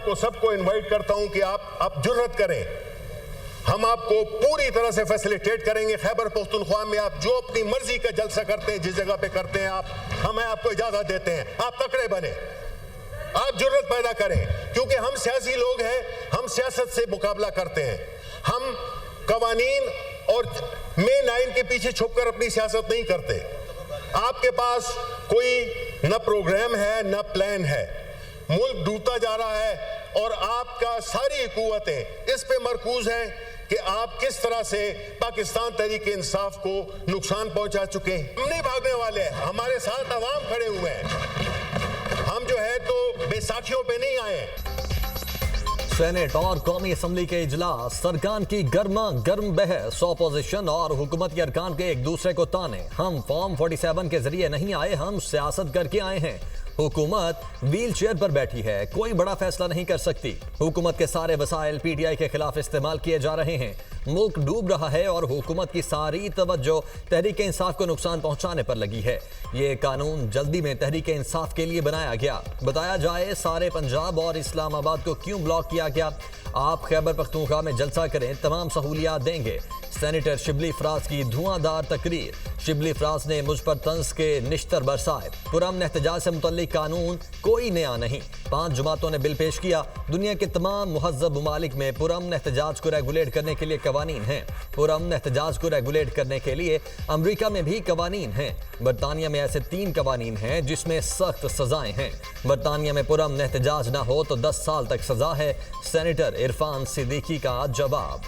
आपको सबको इनवाइट करता हूं कि आप जुर्रत करें, हम आपको पूरी तरह से फैसिलिटेट करेंगे। खैबर पख्तूनख्वा में आप जो अपनी मर्जी का जलसा करते हैं, जिस जगह पे करते हैं, आप हमें आपको इजाजत देते हैं। आप तकड़े बने, आप जुर्रत पैदा करें, क्योंकि हम सियासी लोग हैं, हम सियासत से मुकाबला करते हैं। हम कवानीन और मेन आइन के पीछे छुपकर अपनी सियासत नहीं करते। आपके पास कोई न प्रोग्राम है न प्लान है, मुल्क डूबता जा रहा है और आपका सारी कुव्वतें इस पे मरकूज हैं कि आप किस तरह से पाकिस्तान तहरीक इंसाफ को नुकसान पहुंचा चुके हैं। हम नहीं भागने वाले हैं, हमारे साथ अवाम खड़े हुए हैं। हम जो है तो बैसाखियों पे नहीं आए हैं। सेनेट और कौमी असम्बली के इजलास, सरकार की गर्मा गर्म बहस, ऑपोजिशन और हुकूमत के अरकान के एक दूसरे को ताने। हम फॉर्म 47 के जरिए नहीं आए, हम सियासत करके आए हैं। हुकूमत व्हील चेयर पर बैठी है, कोई बड़ा फैसला नहीं कर सकती। हुकूमत के सारे वसाइल पीटीआई के खिलाफ इस्तेमाल किए जा रहे हैं। मुल्क डूब रहा है और हुकूमत की सारी तवज्जो तहरीक इंसाफ को नुकसान पहुंचाने पर लगी है। ये कानून जल्दी में तहरीक इंसाफ के लिए बनाया गया। बताया जाए सारे पंजाब और इस्लामाबाद को क्यों ब्लॉक किया गया। आप खैबर पख्तूनख्वा में जलसा करें, तमाम सहूलियात देंगे। सेनेटर शिबली फराज की धुआंधार तकरीर। शिबली फराज ने मुझ पर तंज के निश्तर बरसाए। पुरअमन एहतजाज से मुतल्लिक कानून कोई नया नहीं। 5 जमातों ने बिल पेश किया। दुनिया के तमाम मुहज़्ज़ब ममालिक में पुरअमन एहतजाज को रेगुलेट करने के लिए कवानीन हैं। पुरअमन एहतजाज को रेगुलेट करने के लिए अमरीका में भी कवानीन हैं। बरतानिया में ऐसे 3 कवानीन हैं जिसमें सख्त सजाएं हैं। बरतानिया में पुरअमन एहतजाज ना हो तो 10 साल तक सजा है। सेनेटर इरफान सिद्दीकी का जवाब।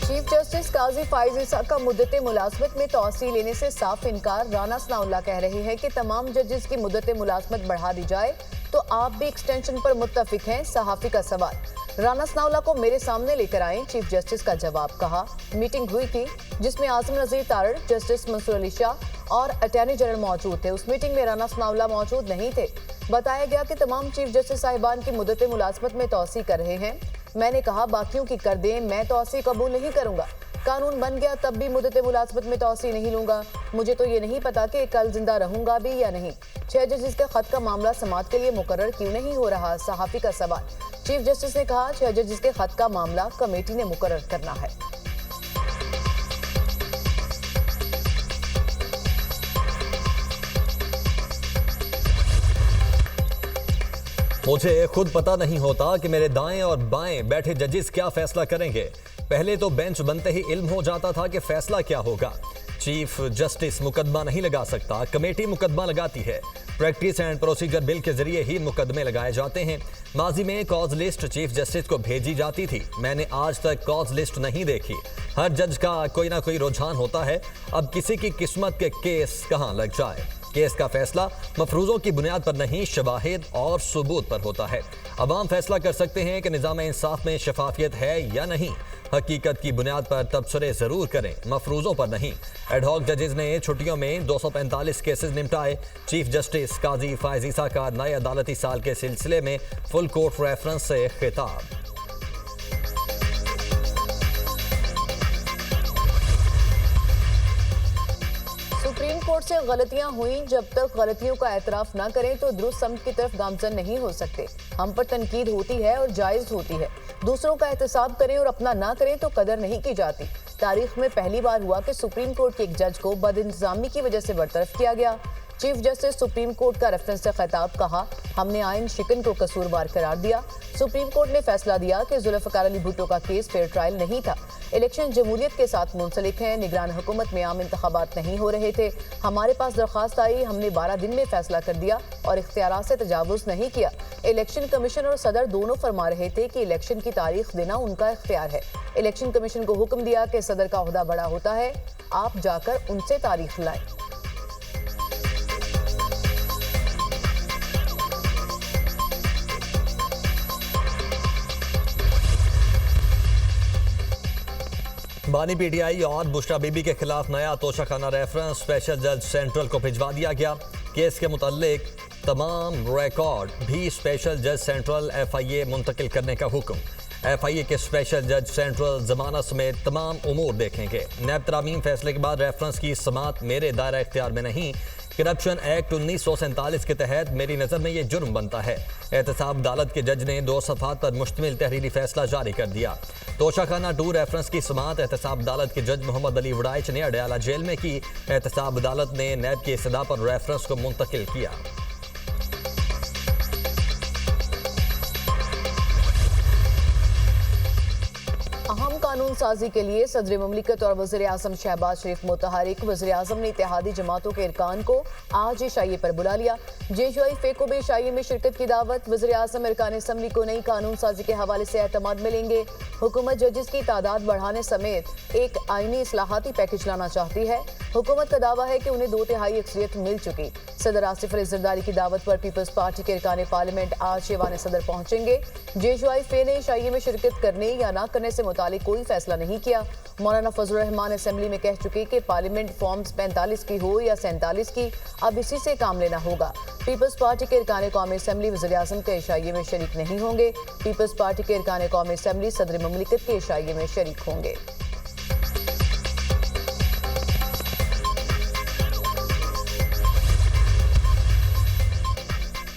चीफ जस्टिस काजी फाइज ईसा का मुद्दत मुलाजमत में तौसी लेने से साफ इनकार। राना सनाउल्लाह कह रहे हैं कि तमाम जजेस की मुद्दत मुलाजमत बढ़ा दी जाए तो आप भी एक्सटेंशन पर मुत्तफिक हैं। सहाफ़ी का सवाल, राना सनाउल्लाह को मेरे सामने लेकर आए। चीफ जस्टिस का जवाब, कहा मीटिंग हुई थी जिसमें आज़म नज़ीर तारड़, जस्टिस मंसूर अली शाह और अटॉर्नी जनरल मौजूद थे। उस मीटिंग में राना सनाउल्लाह मौजूद नहीं थे। बताया गया कि तमाम चीफ जस्टिस साहिबान की मुद्दत मुलाजमत में तौसी कर रहे हैं। मैंने कहा बाकियों की कर दें, मैं तौसी कबूल नहीं करूंगा। कानून बन गया तब भी मुद्दत मुलाजमत में तौसी नहीं लूंगा। मुझे तो ये नहीं पता कि कल जिंदा रहूंगा भी या नहीं। 6 जजेस के खत का मामला समाअत के लिए मुकर्रर क्यों नहीं हो रहा। सहाफ़ी का सवाल, चीफ जस्टिस ने कहा 6 जजेस के खत का मामला कमेटी ने मुकर्रर करना है। मुझे खुद पता नहीं होता कि मेरे दाएं और बाएं बैठे जजेस क्या फैसला करेंगे। पहले तो बेंच बनते ही इल्म हो जाता था कि फैसला क्या होगा। चीफ जस्टिस मुकदमा नहीं लगा सकता, कमेटी मुकदमा लगाती है। प्रैक्टिस एंड प्रोसीजर बिल के जरिए ही मुकदमे लगाए जाते हैं। माजी में कॉज लिस्ट चीफ जस्टिस को भेजी जाती थी। मैंने आज तक कॉज लिस्ट नहीं देखी। हर जज का कोई ना कोई रुझान होता है। अब किसी की किस्मत के केस कहाँ लग जाए। केस का फैसला मफरूजों की बुनियाद पर नहीं, शवाहिद और सबूत पर होता है। अवाम फैसला कर सकते हैं कि निज़ाम इंसाफ में शफाफियत है या नहीं। हकीकत की बुनियाद पर तबसरे जरूर करें, मफरूजों पर नहीं। एडहॉक जजेस ने छुट्टियों में 245 केसेस निपटाए। चीफ जस्टिस काजी फाइज ईसा का नए अदालती साल के सिलसिले में फुल कोर्ट रेफरेंस से खिताब। सुप्रीम कोर्ट से गलतियां हुई, जब तक गलतियों का एतराफ न करें तो दुरुस्त समत की तरफ गामजन नहीं हो सकते। हम पर तनकीद होती है और जायज होती है। दूसरों का एहतसाब करें और अपना ना करें तो कदर नहीं की जाती। तारीख में पहली बार हुआ कि सुप्रीम कोर्ट के एक जज को बदइंतजामी की वजह से बरतरफ किया गया। चीफ जस्टिस सुप्रीम कोर्ट का रेफरेंस से खिताब, कहा हमने आइन शिकन को कसूरवार करार दिया। सुप्रीम कोर्ट ने फैसला दिया कि जुल्फ़िकार अली भुट्टो का केस फेयर ट्रायल नहीं था। इलेक्शन जमहूरियत के साथ मुंसलिक हैं। निगरान हुकूमत में आम इंतखाबात नहीं हो रहे थे। हमारे पास दरख्वास्त आई, हमने 12 दिन में फैसला कर दिया और इख्तियारात से तजावुज़ नहीं किया। इलेक्शन कमीशन और सदर दोनों फरमा रहे थे कि इलेक्शन की तारीख देना उनका इख्तियार है। इलेक्शन कमीशन को हुक्म दिया कि सदर का ओहदा बड़ा होता है, आप जाकर उनसे तारीख लाएं। बानी पीटीआई और बुशरा बीबी के खिलाफ नया तोशाखाना रेफरेंस स्पेशल जज सेंट्रल को भिजवा दिया गया। केस के मुताल्लिक तमाम रिकॉर्ड भी स्पेशल जज सेंट्रल FIA मुंतकिल करने का हुक्म। FIA के स्पेशल जज सेंट्रल जमानत समेत तमाम उमूर देखेंगे। नैब तरामीम फैसले के बाद रेफरेंस की समात मेरे दायरा इख्तियार में नहीं। करप्शन एक्ट 1947 के तहत मेरी नज़र में ये जुर्म बनता है। एहतसाब अदालत के जज ने 2 सफ़ात पर मुश्तमिल तहरीरी फैसला जारी कर दिया। तोशाखाना 2 रेफरेंस की समात एहतसाब अदालत के जज मोहम्मद अली वड़ाइच ने अडयाला जेल में की। एहतसाब अदालत ने नैब की इस्तदा पर रेफरेंस को मुंतकिल किया। अहम कानून साजी के लिए सदर मुमलिकत और वज़ीर आज़म शहबाज शरीफ मुतहरिक। वज़ीर आज़म ने इत्तेहादी जमातों के इरकान को आज इशाइये पर बुला लिया। JUI FE को भी इशाइये में शिरकत की दावत। वज़ीर आज़म अरकान असम्बली को नई कानून साजी के हवाले से एतमाद मिलेंगे। हुकूमत जजेस की तादाद बढ़ाने समेत एक आईनी इस्लाहाती पैकेज लाना चाहती है। हुकूमत का दावा है कि उन्हें 2/3 अक्सरियत मिल चुकी। सदर आसिफ अली जरदारी की दावत पर पीपल्स पार्टी के इरकान पार्लियामेंट आज ऐवान सदर पहुंचेंगे। JUI FE ने इशाइये में शिरकत करने या न करने से मुतालिक कोई फैसला नहीं किया। मौलाना फजल रहमान असेंबली में कह चुके कि पार्लियामेंट फॉर्म्स 45 की हो या 47 की, अब इसी से काम लेना होगा। पीपल्स पार्टी के इरकान कौमी असेंबली वज़ीर आज़म के इशाइये में शरीक नहीं होंगे। पीपल्स पार्टी के इरकान कौमी असेंबली सदर मुमलिकत के इशाइये में शरीक होंगे।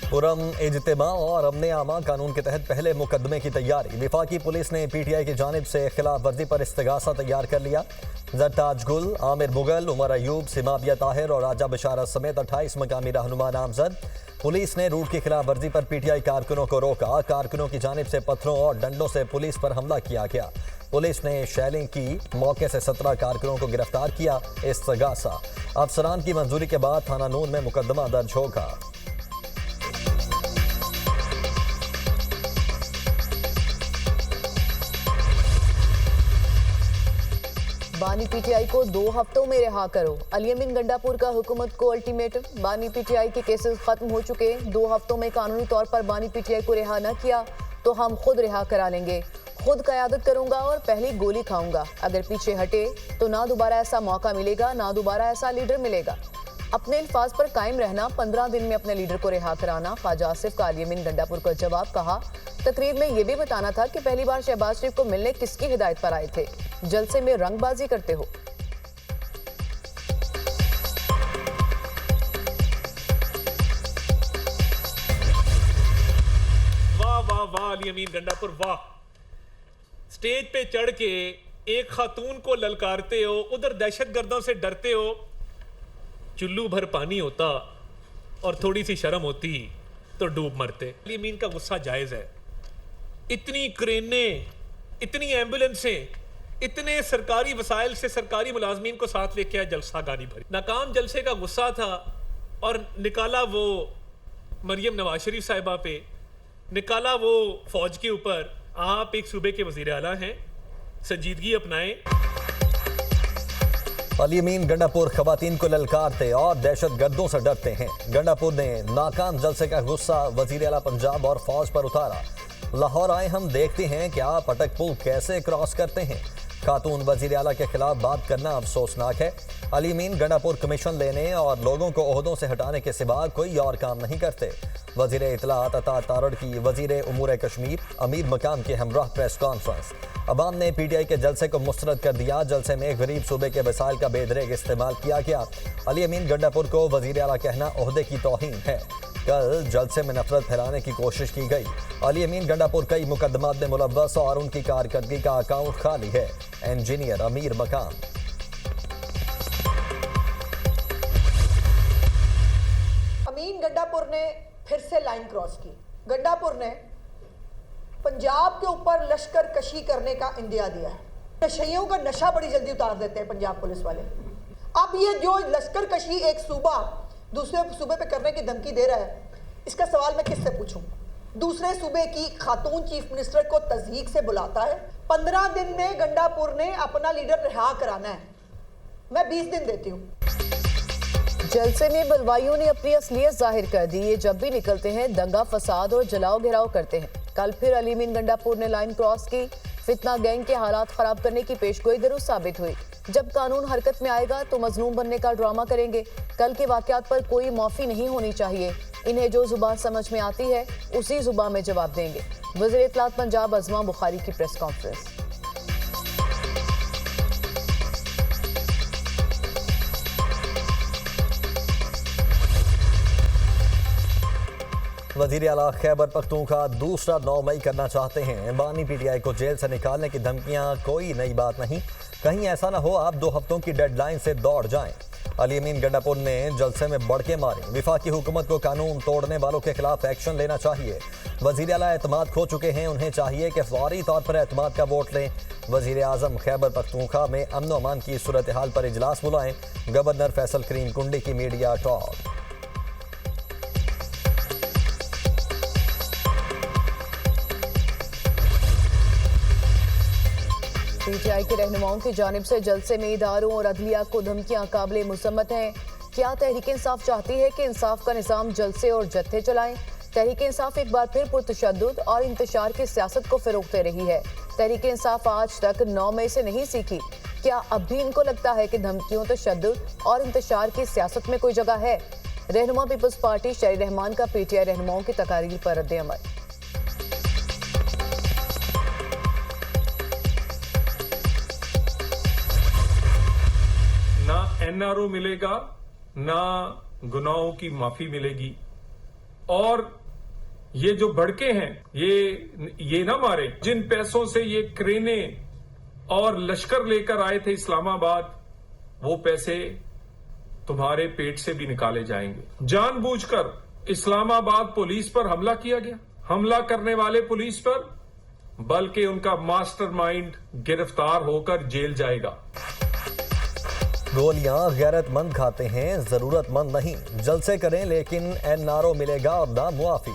पुरम इज्तिमा और अमन आमा कानून के तहत पहले मुकदमे की तैयारी। विफाकी पुलिस ने PTI की जानिब से खिलाफ वर्जी पर इस्तिगासा तैयार कर लिया। जरताज गुल, आमिर मुगल, उमर अयूब, सिमाबिया ताहिर और राजा बशारत समेत 28 मकामी रहनुमा नामजद। पुलिस ने रूट की खिलाफ वर्जी पर PTI कारकुनों को रोका। कारकुनों की जानिब से पत्थरों और डंडों से पुलिस पर हमला किया गया। पुलिस ने शैलिंग की। मौके से 17 कारकुनों को गिरफ्तार किया। इस्तिगासा अफसरान की मंजूरी के बाद थाना नून में मुकदमा दर्ज होगा। बानी PTI को 2 हफ्तों में रिहा करो। अली अमीन गंडापुर का हुकूमत को अल्टीमेटम। बानी PTI के केसेस खत्म हो चुके। 2 हफ्तों में कानूनी तौर पर बानी PTI को रिहा न किया तो हम खुद रिहा करा लेंगे। खुद क़यादत करूंगा और पहली गोली खाऊंगा। अगर पीछे हटे तो ना दोबारा ऐसा मौका मिलेगा, ना दोबारा ऐसा लीडर मिलेगा। अपने अल्फाज पर कायम रहना, 15 दिन में अपने लीडर को रिहा कराना। ख्वाजा आसिफ का अली अमीन गंडापुर को जवाब। कहा, तकरीर में यह भी बताना था कि पहली बार शहबाज शरीफ को मिलने किसकी हिदायत पर आए थे। जलसे में रंगबाजी करते हो। वाह वाह वाह अली अमीन गंडापुर वाह। स्टेज पे चढ़ के एक खातून को ललकारते हो, उधर दहशतगर्दों से डरते हो। चुल्लू भर पानी होता और थोड़ी सी शर्म होती तो डूब मरते। अली अमीन का गुस्सा जायज है। इतनी क्रेनें, इतनी एम्बुलेंसें, इतने सरकारी वसाइल से सरकारी मुलाजमीन को साथ लेके आए, जलसा गानी भरी। नाकाम जलसे का गुस्सा था और निकाला वो मरियम नवाज शरीफ साहिबा पे, निकाला वो फौज के ऊपर। आप एक सूबे के वजीर आला हैं, संजीदगी अपनाएं। अली अमीन गंडापुर खवातीन को ललकारते और दहशत गर्दों से डरते हैं। गंडापुर ने नाकाम जलसे का गुस्सा वजीर आला पंजाब और फौज पर उतारा। लाहौर आए हम देखते हैं कि आप अटक पुल कैसे क्रॉस करते हैं। खातून वजीर आला के खिलाफ बात करना अफसोसनाक है। अली अमीन गंडापुर कमीशन लेने और लोगों को ओहदों से हटाने के सिवा कोई और काम नहीं करते। वजीर इतलात अता तारड़ की वजीर उमूर कश्मीर अमीर मकाम के हमराह प्रेस कॉन्फ्रेंस। अवाम ने PTI के जलसे को मुस्तरद कर दिया। जलसे में गरीब सूबे के वसाइल का बेदरेग इस्तेमाल किया गया। अली अमीन गंडापुर को वजीर आला कहना ओहदे की तौहीन है। कल जलसे में नफरत फैलाने की कोशिश की गई। अली अमीन गंडापुर कई मुकदमात में मुलव्वस और उनकी कारकर्दगी का अकाउंट खाली है। इंजीनियर अमीर मकाम। अमीन गंडापुर ने फिर से लाइन क्रॉस की। गंडापुर ने पंजाब के ऊपर लश्कर कशी करने का इंदिया दिया है। नशइयों का नशा बड़ी जल्दी उतार देते हैं पंजाब पुलिस वाले। अब ये जो लश्कर कशी एक सूबा दूसरे सूबे पे करने की धमकी दे रहा है, इसका सवाल मैं किससे पूछूं? दूसरे सूबे की खातून चीफ मिनिस्टर को तज़हीक से बुलाता है। 15 दिन में गंडापुर ने अपना लीडर रिहा कराना है। मैं 20 दिन देती हूँ। जलसे में बलवाइयों ने अपनी असलियत जाहिर कर दी। ये जब भी निकलते हैं दंगा फसाद और जलाओ घिराव करते हैं। कल फिर अली अमीन गंडापुर ने लाइन क्रॉस की। फितना गैंग के हालात खराब करने की पेशगोई दुरुस्त साबित हुई। जब कानून हरकत में आएगा तो मजलूम बनने का ड्रामा करेंगे। कल के वाकयात पर कोई माफी नहीं होनी चाहिए। इन्हें जो जुबान समझ में आती है उसी जुबान में जवाब देंगे। वज़ीर इत्तलात पंजाब अज़मा बुखारी की प्रेस कॉन्फ्रेंस। वज़ीर आला खैबर पख्तूनख्वा दूसरा 9 मई करना चाहते हैं। बानी पीटीआई को जेल से निकालने की धमकियां कोई नई बात नहीं, कहीं ऐसा ना हो आप 2 हफ्तों की डेडलाइन से दौड़ जाएं। अली अमीन गंडापुर ने जलसे में बड़के मारे। विफाकी हुकूमत को कानून तोड़ने वालों के खिलाफ एक्शन लेना चाहिए। वज़ीर आला एतमाद खो चुके हैं, उन्हें चाहिए कि फौरी तौर पर एतमाद का वोट लें। वज़ीर आज़म खैबर पख्तूनख्वा में अमन व अमान की सूरत हाल पर इजलास बुलाएं। गवर्नर फैसल करीम कुंडी की मीडिया टॉक। पीटीआई के रहनुमाओं की जानिब से जलसे में इदारों और अदलिया को धमकियां काबिले मुसम्मत हैं। क्या तहरीक इंसाफ चाहती है कि इंसाफ का निज़ाम जलसे और जत्थे चलाएं? तहरीक इंसाफ एक बार फिर पुरतशद्दुद और इंतशार की सियासत को फ़रोग़ दे रही है। तहरीक इंसाफ आज तक 9 मई से नहीं सीखी। क्या अब भी इनको लगता है कि धमकियों, तशद्दुद और इंतशार की सियासत में कोई जगह है? रहनुमा पीपल्स पार्टी शरीर रहमान का पीटीआई रहनुमाओं की तकारीर पर रद्द-ए-अमल। ना एनआरओ मिलेगा, ना गुनाहों की माफी मिलेगी। और ये जो भड़के हैं ये ना मारे। जिन पैसों से ये क्रेने और लश्कर लेकर आए थे इस्लामाबाद, वो पैसे तुम्हारे पेट से भी निकाले जाएंगे। जानबूझकर इस्लामाबाद पुलिस पर हमला किया गया। हमला करने वाले पुलिस पर, बल्कि उनका मास्टरमाइंड गिरफ्तार होकर जेल जाएगा। गोलियां गैरतमंद खाते हैं, जरूरतमंद नहीं। जलसे करें लेकिन एनआरओ मिलेगा और ना मुआफी।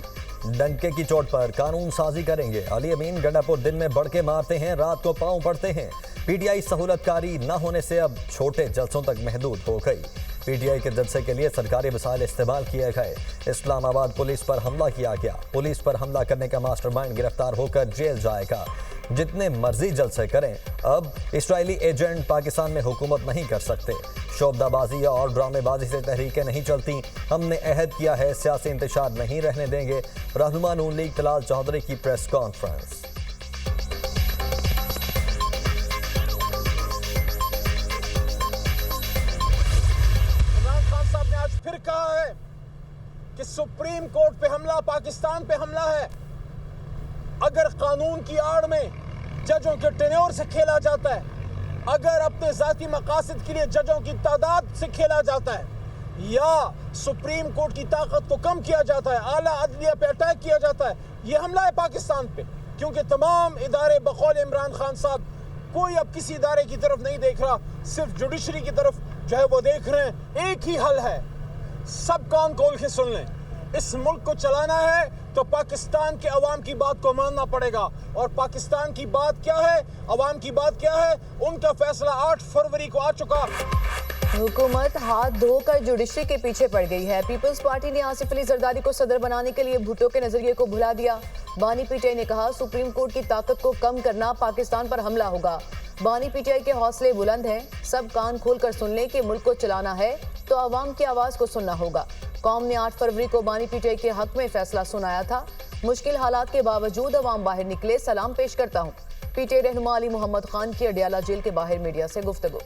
डंके की चोट पर कानून साजी करेंगे। अली अमीन गंडापुर दिन में बढ़के मारते हैं, रात को पांव पड़ते हैं। पीटीआई सहूलतकारी न होने से अब छोटे जलसों तक महदूद हो गई। पीटीआई के जलसे के लिए सरकारी वसाइल इस्तेमाल किए गए। इस्लामाबाद पुलिस पर हमला किया गया। पुलिस पर हमला करने का मास्टरमाइंड गिरफ्तार होकर जेल जाएगा। जितने मर्जी जलसे करें, अब इस्राइली एजेंट पाकिस्तान में हुकूमत नहीं कर सकते। शोबदाबाजी और ड्रामेबाजी से तहरीकें नहीं चलती। हमने अहद किया है सियासी इंतशार नहीं रहने देंगे। रहनुमा नून लीग तलाल चौधरी की प्रेस कॉन्फ्रेंस। इमरान खान साहब ने आज फिर कहा है कि सुप्रीम कोर्ट पे हमला पाकिस्तान पे हमला है। अगर कानून की आड़ में जजों के टेन्योर से खेला जाता है, अगर अपने जाती मकासद के लिए जजों की तादाद से खेला जाता है, या सुप्रीम कोर्ट की ताकत को कम किया जाता है, आला अदलिया पे अटैक किया जाता है, यह हमला है पाकिस्तान पे। क्योंकि तमाम इदारे बकौल इमरान खान साहब, कोई अब किसी इदारे की तरफ नहीं देख रहा, सिर्फ जुडिशरी की तरफ जो है वो देख रहे हैं। एक ही हल है, सब कान खोल के सुन लें। इस मुल्क को चलाना है तो पाकिस्तान के अवाम की बात को मानना पड़ेगा। और पाकिस्तान की बात क्या है, अवाम की बात क्या है, उनका फैसला 8 फरवरी को आ चुका। हुकूमत हाथ धोकर जुडिशरी के पीछे पड़ गई है। पीपल्स पार्टी ने आसिफ अली जरदारी को सदर बनाने के लिए भुट्टो के नजरिए को भुला दिया। बानी पीटीआई ने कहा सुप्रीम कोर्ट की ताकत को कम करना पाकिस्तान पर हमला होगा। बानी पीटीआई के हौसले बुलंद हैं, सब कान खोल कर सुन लें कि मुल्क को चलाना है तो अवाम की आवाज को सुनना होगा। कौम ने 8 फरवरी को बानी पीटीआई के हक में फैसला सुनाया था। मुश्किल हालात के बावजूद अवाम बाहर निकले, सलाम पेश करता हूँ। पीटीआई रहनुमा अली मोहम्मद खान की अडियाला जेल के बाहर मीडिया से गुफ्तगू।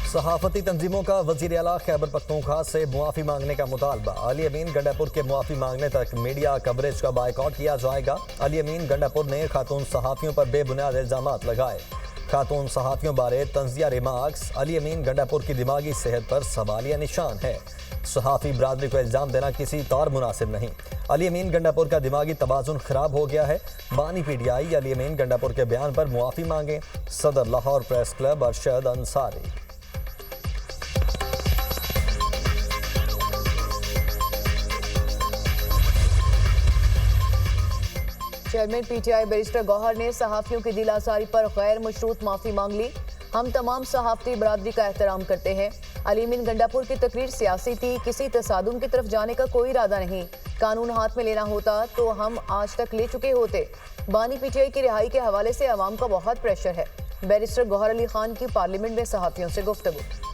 सहाफती तंजीमों का वज़ीर आला खैबर पख्तूनख्वा से मुआफ़ी मांगने का मुतालबा। अली अमीन गंडापुर के मुआफ़ी मांगने तक मीडिया कवरेज का बायकॉट किया जाएगा। अली अमीन गंडापुर ने खातून सहाफ़ियों पर बेबुनियाद इल्ज़ामात लगाए। खातून सहाफ़ियों बारे तंज़िया रिमार्क्स। अली अमीन गंडापुर की दिमागी सेहत पर सवालिया निशान है। सहाफ़ी बरादरी को इल्ज़ाम देना किसी तौर मुनासिब नहीं। अली अमीन गंडापुर का दिमागी तवाज़ुन ख़राब हो गया है। बानी पीटीआई अली अमीन गंडापुर के बयान पर मुआफ़ी मांगे। सदर Lahore press club Arshad Ansari. Chairman PTI barrister Gohar ने सहाफियों की दिल आज़ारी पर गैर मशरूत माफी मांग ली। हम तमाम सहाफ़ती बरादरी का एहतराम करते हैं। अलीमीन गंडापुर की तकरीर सियासी थी, किसी तसादुम की तरफ जाने का कोई इरादा नहीं। कानून हाथ में लेना होता तो हम आज तक ले चुके होते। बानी पीटीआई की रिहाई के हवाले से अवाम का बहुत प्रेशर है। बैरिस्टर गौहर अली खान की पार्लियामेंट में सहाफ़ियों से गुफ्तगू।